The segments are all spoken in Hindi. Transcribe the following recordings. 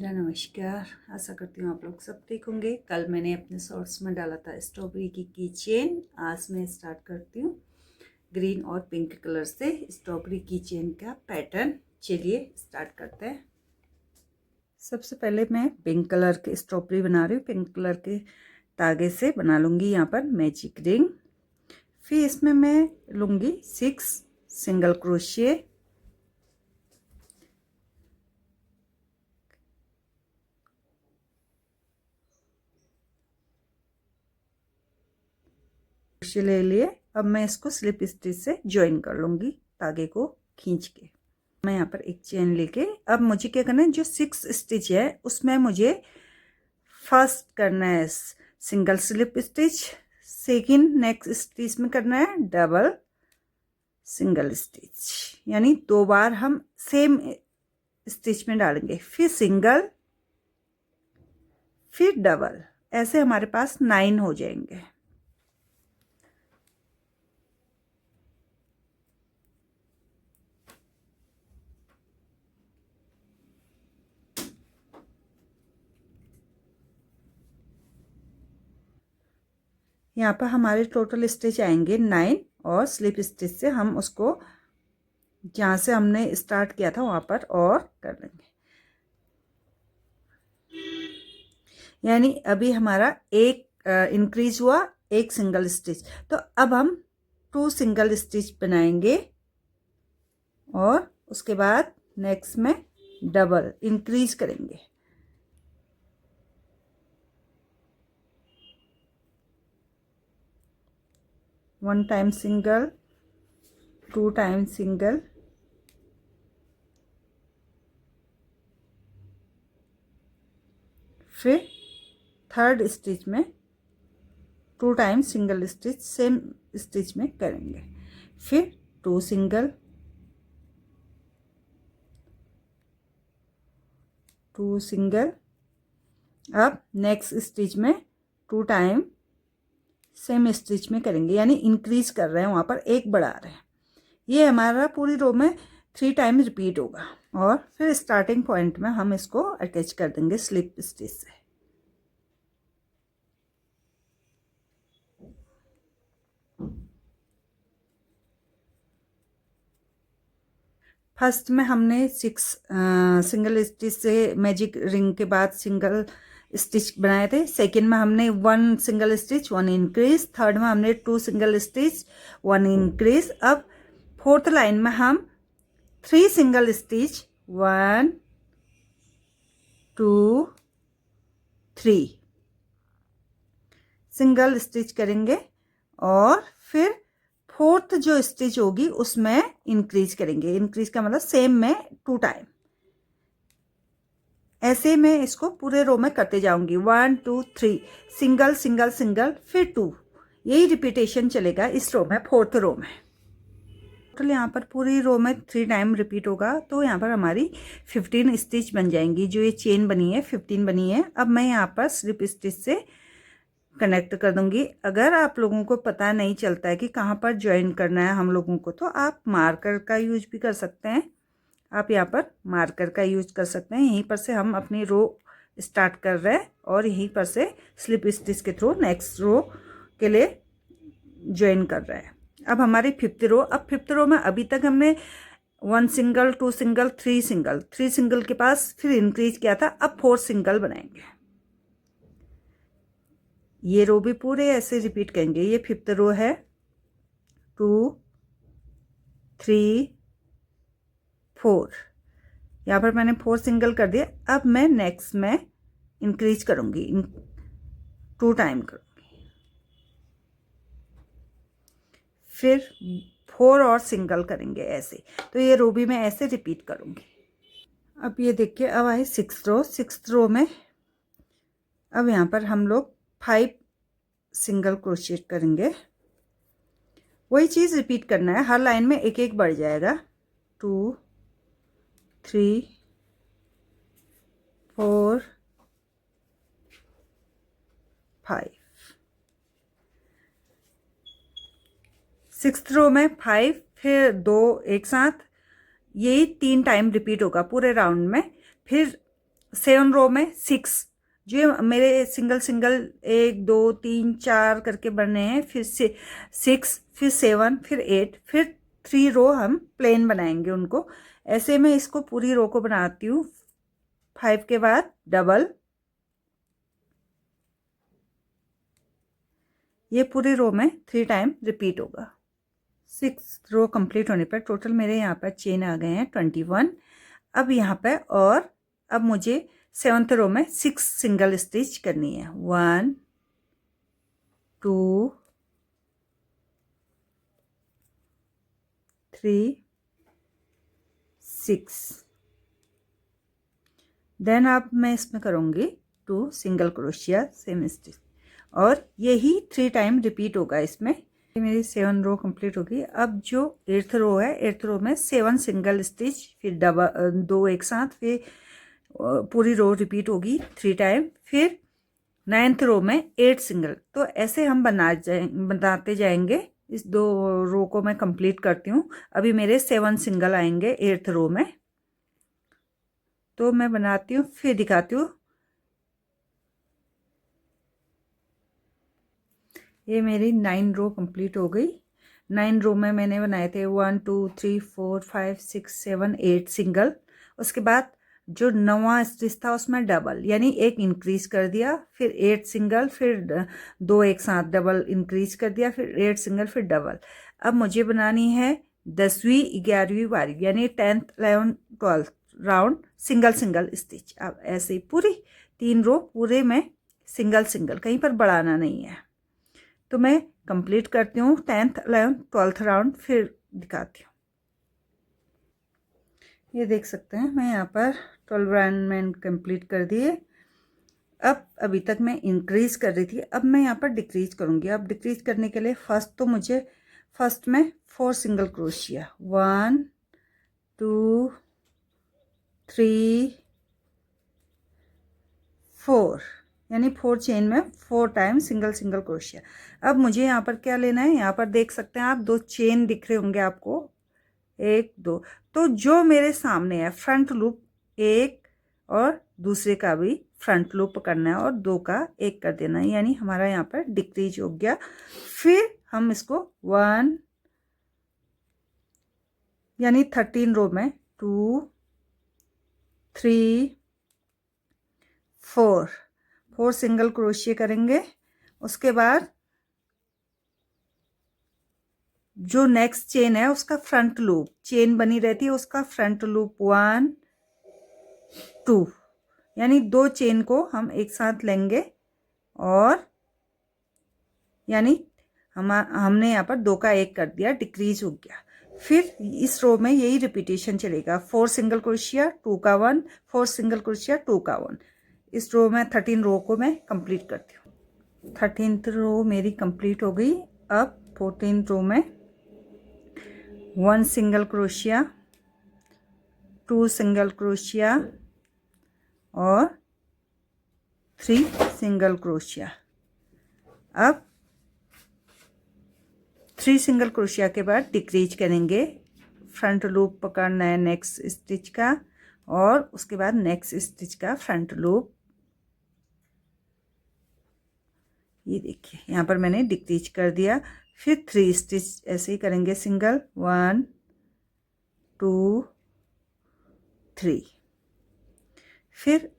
मेरा नमस्कार। आशा करती हूँ आप लोग सब ठीक होंगे। कल मैंने अपने शॉर्ट्स में डाला था स्ट्रॉबेरी की कीचेन। आज मैं स्टार्ट करती हूँ ग्रीन और पिंक कलर से स्ट्रॉबेरी कीचेन का पैटर्न। चलिए स्टार्ट करते हैं। सबसे पहले मैं पिंक कलर के स्ट्रॉबेरी बना रही हूँ। पिंक कलर के धागे से बना लूँगी यहाँ पर मैजिक रिंग। फिर इसमें मैं लूँगी 6 सिंगल क्रोशिया। ले लिए। अब मैं इसको स्लिप स्टिच से ज्वाइन कर लूँगी धागे को खींच के। मैं यहाँ पर एक चेन लेके अब मुझे क्या करना है, जो 6 स्टिच है उसमें मुझे फर्स्ट करना है single slip stitch, second next stitch में करना है डबल सिंगल स्टिच, यानी 2 बार हम सेम स्टिच में डालेंगे, फिर सिंगल फिर डबल। ऐसे हमारे पास 9 हो जाएंगे। यहाँ पर हमारे टोटल स्टिच आएंगे 9 और स्लिप स्टिच से हम उसको जहाँ से हमने स्टार्ट किया था वहाँ पर और कर लेंगे। यानी अभी हमारा एक इंक्रीज हुआ, एक सिंगल स्टिच। तो अब हम 2 सिंगल स्टिच बनाएंगे और उसके बाद नेक्स्ट में डबल इंक्रीज करेंगे। One time single, 2 time single, फिर थर्ड स्टिच में 2 time single stitch same stitch में करेंगे, फिर 2 सिंगल, 2 सिंगल। अब नेक्स्ट स्टिच में 2 टाइम सेम स्टिच में करेंगे, यानी इंक्रीज कर रहे हैं, वहाँ पर एक बढ़ा रहे हैं। ये हमारा पूरी रो में 3 टाइम रिपीट होगा और फिर स्टार्टिंग पॉइंट में हम इसको अटैच कर देंगे स्लिप स्टिच से। फर्स्ट में हमने 6 सिंगल स्टिच से मैजिक रिंग के बाद सिंगल स्टिच बनाए थे। सेकंड में हमने 1 सिंगल स्टिच 1 इंक्रीज। थर्ड में हमने 2 सिंगल स्टिच 1 इंक्रीज। अब फोर्थ लाइन में हम 3 सिंगल स्टिच 1 2 3 सिंगल स्टिच करेंगे और फिर फोर्थ जो स्टिच होगी उसमें इंक्रीज करेंगे। इंक्रीज का मतलब सेम में 2 टाइम। ऐसे मैं इसको पूरे रो में करते जाऊंगी। 1 2 3 सिंगल सिंगल सिंगल फिर 2, यही रिपीटेशन चलेगा इस रो में, फोर्थ रो में। टोटल यहाँ पर पूरी रो में 3 टाइम रिपीट होगा, तो यहाँ पर हमारी 15 स्टिच बन जाएंगी। जो ये चेन बनी है 15 बनी है। अब मैं यहाँ पर स्लिप स्टिच से कनेक्ट कर दूंगी। अगर आप लोगों को पता नहीं चलता है कि कहाँ पर ज्वाइन करना है हम लोगों को, तो आप मार्कर का यूज भी कर सकते हैं। आप यहाँ पर मार्कर का यूज कर सकते हैं। यहीं पर से हम अपनी रो स्टार्ट कर रहे हैं और यहीं पर से स्लिप स्टिच के थ्रू नेक्स्ट रो के लिए ज्वाइन कर रहे हैं। अब हमारी 5th रो। अब 5th रो में अभी तक हमने 1 सिंगल 2 सिंगल 3 सिंगल, 3 सिंगल के पास फिर इंक्रीज किया था। अब 4 सिंगल बनाएंगे। ये रो भी पूरे ऐसे रिपीट करेंगे। ये 5th रो है। 2 3 4, यहाँ पर मैंने 4 सिंगल कर दिया। अब मैं नेक्स्ट में इंक्रीज करूंगी, 2 टाइम करूंगी, फिर 4 और सिंगल करेंगे ऐसे। तो ये रो भी मैं ऐसे रिपीट करूंगी। अब ये देखिए, अब आई 6th रो। 6th रो में अब यहाँ पर हम लोग 5 सिंगल क्रोशिएट करेंगे। वही चीज़ रिपीट करना है, हर लाइन में एक एक बढ़ जाएगा। 2 3 4 5। 6th रो में 5 फिर 2 एक साथ, यही 3 टाइम रिपीट होगा पूरे राउंड में। फिर 7 रो में 6, जो मेरे सिंगल सिंगल 1 2 3 4 करके बनने हैं, फिर से 6, फिर 7, फिर 8, फिर 3 रो हम प्लेन बनाएंगे उनको। ऐसे मैं इसको पूरी रो को बनाती हूँ। 5 के बाद डबल, ये पूरी रो में 3 टाइम रिपीट होगा। 6 रो कंप्लीट होने पर टोटल मेरे यहाँ पर चेन आ गए हैं 21। अब यहाँ पर और अब मुझे 7th रो में 6 सिंगल स्टिच करनी है। 1 2 3 6, देन अब मैं इसमें करूँगी 2 सिंगल क्रोशिया सेम स्टिच, और यही 3 टाइम रिपीट होगा इसमें। ये मेरी 7 रो कंप्लीट होगी। अब जो 8th रो है, 8th रो में 7 सिंगल स्टिच, फिर डबल 2 एक साथ, फिर पूरी रो रिपीट होगी 3 टाइम, फिर 9th रो में 8 सिंगल। तो ऐसे हम बनाते जाएंगे। इस 2 रो को मैं कंप्लीट करती हूँ। अभी मेरे 7 सिंगल आएंगे 8th रो में, तो मैं बनाती हूँ फिर दिखाती हूँ। ये मेरी 9 रो कंप्लीट हो गई। 9 रो में मैंने बनाए थे 1 2 3 4 5 6 7 8 सिंगल। उसके बाद जो 9वां स्टिच था उसमें डबल, यानी एक इंक्रीज कर दिया, फिर 8 सिंगल, फिर 2 एक साथ डबल इंक्रीज कर दिया, फिर 8 सिंगल, फिर डबल। अब मुझे बनानी है 10वीं 11वीं बारी, यानी 10th 11th 12th round single single stitch. अब ऐसे ही पूरी 3 रो पूरे में सिंगल सिंगल, कहीं पर बढ़ाना नहीं है। तो मैं कंप्लीट करती हूँ 10th 11th 12th राउंड, फिर दिखाती हूँ। ये देख सकते हैं मैं यहाँ पर 12 राउंड मैंने कंप्लीट कर दिए। अब अभी तक मैं इंक्रीज कर रही थी, अब मैं यहाँ पर डिक्रीज करूँगी। अब डिक्रीज करने के लिए फर्स्ट में 4 सिंगल क्रोशिया, 1 2 3 4, यानी 4 चेन में 4 टाइम सिंगल सिंगल क्रोशिया। अब मुझे यहाँ पर क्या लेना है, यहाँ पर देख सकते हैं आप 2 चेन दिख रहे होंगे आपको, 1 2। तो जो मेरे सामने है फ्रंट लूप एक, और दूसरे का भी फ्रंट लूप पकड़ना है, और 2 का 1 कर देना है, यानी हमारा यहाँ पर डिक्रीज हो गया। फिर हम इसको 1, यानी 13 रो में 2 3 4 सिंगल क्रोशिया करेंगे। उसके बाद जो नेक्स्ट चेन है उसका फ्रंट लूप, चेन बनी रहती है उसका फ्रंट लूप 1 2, यानी 2 चेन को हम एक साथ लेंगे, और यानी हमने यहाँ पर 2 का 1 कर दिया, डिक्रीज हो गया। फिर इस रो में यही रिपीटेशन चलेगा, 4 सिंगल क्रोशिया 2 का 1, 4 सिंगल क्रोशिया 2 का 1। इस रो में 13 रो को मैं कंप्लीट करती हूँ। 13th रो मेरी कंप्लीट हो गई। अब 14th रो में 1 सिंगल क्रोशिया, 2 सिंगल क्रोशिया और 3 सिंगल क्रोशिया। अब 3 सिंगल क्रोशिया के बाद डिक्रीज करेंगे, फ्रंट लूप पकड़ना है नेक्स्ट स्टिच का, और उसके बाद नेक्स्ट स्टिच का फ्रंट लूप। ये देखिए यहाँ पर मैंने डिक्रीज कर दिया। फिर 3 स्टिच ऐसे ही करेंगे सिंगल, 1 2 3, फिर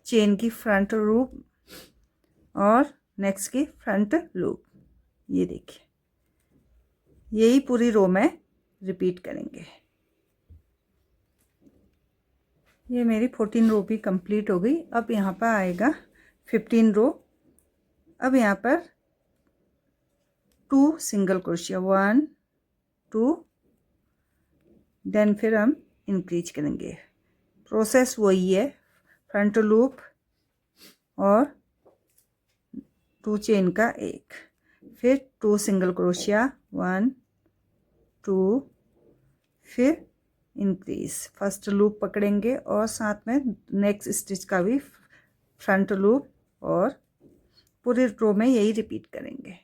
चेन की फ्रंट लूप और नेक्स्ट की फ्रंट लूप। ये देखिए यही पूरी रो में रिपीट करेंगे। ये मेरी 14 रो भी कंप्लीट हो गई। अब यहाँ पर आएगा 15 रो। अब यहाँ पर 2 सिंगल क्रोशिया, 1 2, देन फिर हम इंक्रीज करेंगे। प्रोसेस वही है, फ्रंट लूप और 2 चेन का 1, फिर 2 सिंगल क्रोशिया, 1 2, फिर इंक्रीज, फर्स्ट लूप पकड़ेंगे और साथ में नेक्स्ट स्टिच का भी फ्रंट लूप, और पूरी रो में यही रिपीट करेंगे।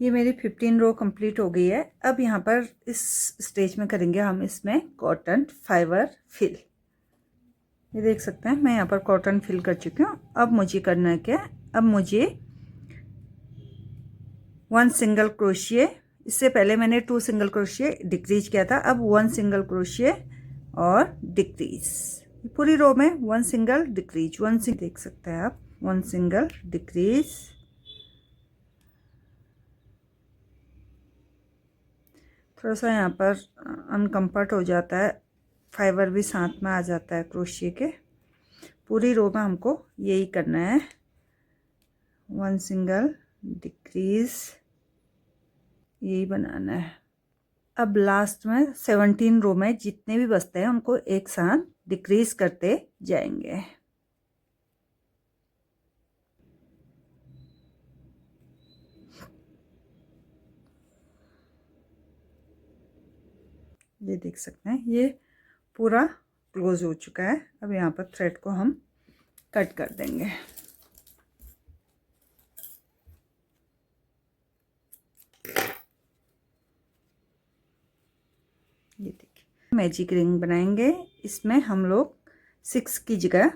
ये मेरी 15 रो कंप्लीट हो गई है। अब यहाँ पर इस स्टेज में करेंगे हम इसमें कॉटन फाइबर फिल। ये देख सकते हैं मैं यहाँ पर कॉटन फिल कर चुकी हूँ। अब मुझे करना है क्या, अब मुझे 1 सिंगल क्रोशिए, इससे पहले मैंने 2 सिंगल क्रोशिए डिक्रीज किया था, अब 1 सिंगल क्रोशिए और डिक्रीज, पूरी रो में 1 सिंगल डिक्रीज, 1 सिंगल, देख सकते हैं आप 1 सिंगल डिक्रीज, थोड़ा सा यहाँ पर अनकम्फर्ट हो जाता है, फाइबर भी साथ में आ जाता है क्रोशिए के। पूरी रो में हमको यही करना है, 1 सिंगल डिक्रीज, यही बनाना है। अब लास्ट में 17 रो में जितने भी बचते हैं उनको एक साथ डिक्रीज करते जाएंगे। ये देख सकते हैं ये पूरा क्लोज हो चुका है। अब यहाँ पर थ्रेड को हम कट कर देंगे। ये देखिए मैजिक रिंग बनाएंगे, इसमें हम लोग 6 की जगह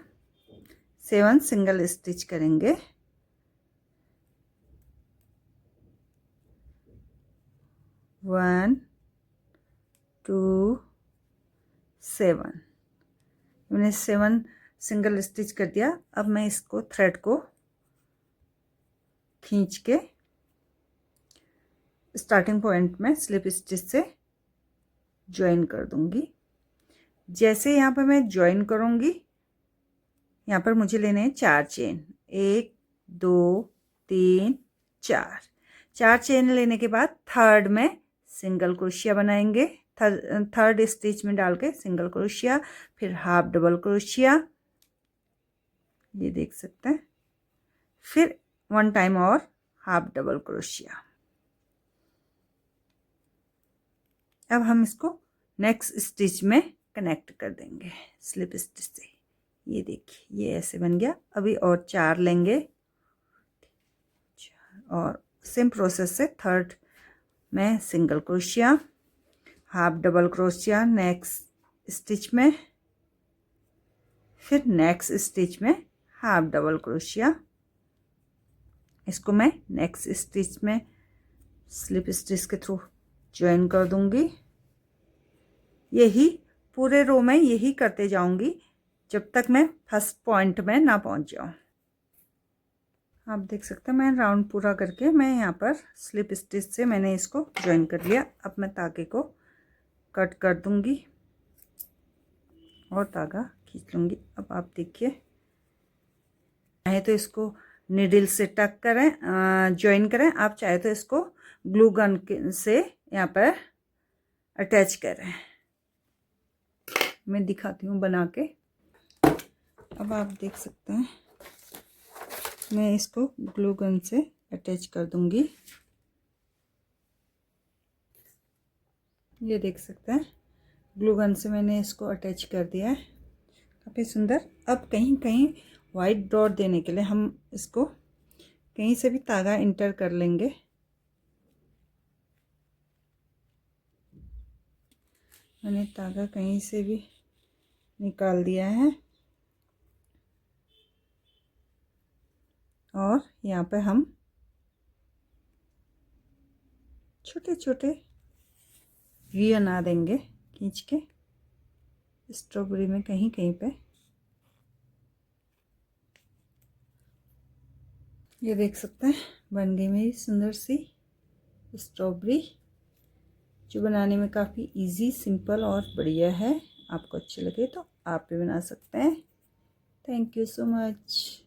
7 सिंगल स्टिच करेंगे। 1 2 7, मैंने 7 सिंगल स्टिच कर दिया। अब मैं इसको थ्रेड को खींच के स्टार्टिंग पॉइंट में स्लिप स्टिच से ज्वाइन कर दूंगी। जैसे यहाँ पर मैं ज्वाइन करूंगी, यहाँ पर मुझे लेने हैं 4 चेन, 1 2 3 4, 4 चेन लेने के बाद थर्ड में सिंगल क्रोशिया बनाएंगे, थर्ड स्टिच में डाल के सिंगल क्रोशिया, फिर हाफ डबल क्रोशिया, ये देख सकते हैं, फिर 1 टाइम और हाफ डबल क्रोशिया। अब हम इसको नेक्स्ट स्टिच में कनेक्ट कर देंगे स्लिप स्टिच से। ये देखिए ये ऐसे बन गया। अभी और 4 लेंगे और सेम प्रोसेस से थर्ड में single crochet, half double crochet next stitch में, फिर नेक्स्ट स्टिच में हाफ डबल क्रोशिया। इसको मैं नेक्स्ट स्टिच में स्लिप स्टिच के थ्रू ज्वाइन कर दूंगी। यही पूरे रो में यही करते जाऊंगी जब तक मैं फर्स्ट पॉइंट में ना पहुंच जाऊं। आप देख सकते हैं मैं राउंड पूरा करके मैं यहाँ पर स्लिप स्टिच से मैंने इसको ज्वाइन कर लिया। अब मैं धागे को कट कर दूंगी और धागा खींच लूंगी। अब आप देखिए, चाहे तो इसको निडल से टक करें, ज्वाइन करें, आप चाहे तो इसको ग्लू गन से यहाँ पर अटैच करें। मैं दिखाती हूँ बना के। अब आप देख सकते हैं मैं इसको ग्लू गन से अटैच कर दूंगी। ये देख सकते हैं ग्लू गन से मैंने इसको अटैच कर दिया है, काफ़ी सुंदर। अब कहीं कहीं वाइट डॉट देने के लिए हम इसको कहीं से भी धागा इंटर कर लेंगे। मैंने धागा कहीं से भी निकाल दिया है और यहाँ पे हम छोटे छोटे वी बना देंगे खींच के स्ट्रॉबेरी में कहीं कहीं पे। ये देख सकते हैं बन गई मेरी सुंदर सी स्ट्रॉबेरी, जो बनाने में काफ़ी इजी, सिंपल और बढ़िया है। आपको अच्छे लगे तो आप भी बना सकते हैं। Thank you so much.